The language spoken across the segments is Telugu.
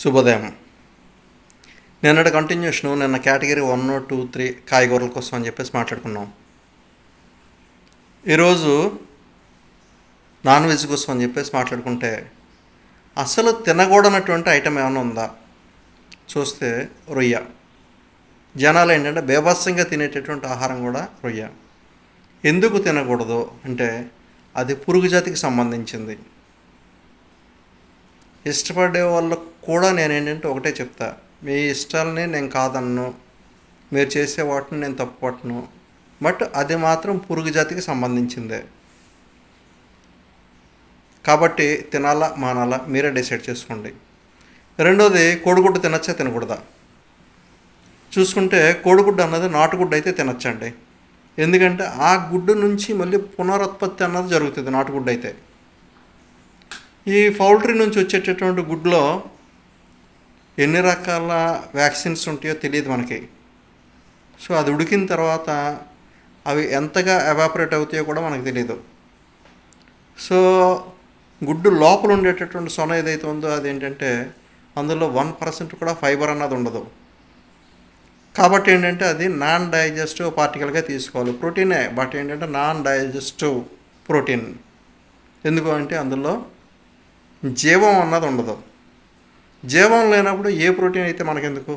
శుభోదయం. నిన్నటి కంటిన్యూషను నిన్న కేటగిరీ 1, 2, 3 కాయగూరల కోసం అని చెప్పేసి మాట్లాడుకున్నాం. ఈరోజు నాన్ వెజ్ కోసం అని చెప్పేసి మాట్లాడుకుంటే అసలు తినకూడనటువంటి ఐటెం ఏమైనా ఉందా చూస్తే రొయ్య. జనాలు ఏంటంటే బేభత్సంగా తినేటటువంటి ఆహారం కూడా రొయ్య. ఎందుకు తినకూడదు అంటే అది పురుగు జాతికి సంబంధించింది. ఇష్టపడే వాళ్ళకు కూడా నేనేంటంటే ఒకటే చెప్తా, మీ ఇష్టాలని నేను కాదన్ను, మీరు చేసే వాటిని నేను తప్పుపట్టను, బట్ అది మాత్రం పురుగు జాతికి సంబంధించిందే కాబట్టి తినాలా మానాలా మీరే డిసైడ్ చేసుకోండి. రెండోది, కోడిగుడ్డు తినచ్చా తినకూడదా చూసుకుంటే కోడిగుడ్డు అన్నది నాటుగుడ్డు అయితే తినచ్చండి. ఎందుకంటే ఆ గుడ్డు నుంచి మళ్ళీ పునరుత్పత్తి అన్నది జరుగుతుంది నాటుగుడ్డు అయితే. ఈ పౌల్ట్రీ నుంచి వచ్చేటటువంటి గుడ్లో ఎన్ని రకాల వ్యాక్సిన్స్ ఉంటాయో తెలియదు మనకి. సో అది ఉడికిన తర్వాత అవి ఎంతగా ఎవాపరేట్ అవుతాయో కూడా మనకు తెలియదు. సో గుడ్డు లోపల ఉండేటటువంటి సొన ఏదైతే ఉందో అదేంటంటే అందులో 1% కూడా ఫైబర్ అన్నది ఉండదు. కాబట్టి ఏంటంటే అది నాన్ డైజెస్టివ్ పార్టికల్గా తీసుకోవాలి. ప్రోటీనే, బట్ ఏంటంటే నాన్ డైజెస్టివ్ ప్రోటీన్. ఎందుకు అంటే అందులో జీవం అన్నది ఉండదు. జీవం లేనప్పుడు ఏ ప్రోటీన్ అయితే మనకెందుకు?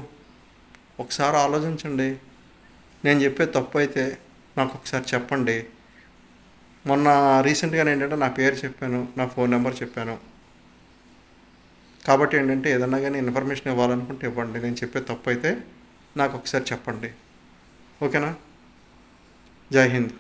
ఒకసారి ఆలోచించండి. నేను చెప్పే తప్పు అయితే నాకు ఒకసారి చెప్పండి. మొన్న రీసెంట్గా ఏంటంటే నా పేరు చెప్పాను, నా ఫోన్ నెంబర్ చెప్పాను. కాబట్టి ఏంటంటే ఏదన్నా కానీ ఇన్ఫర్మేషన్ ఇవ్వాలనుకుంటే ఇవ్వండి. నేను చెప్పే తప్పు అయితే నాకు ఒకసారి చెప్పండి. ఓకేనా? జై హింద్.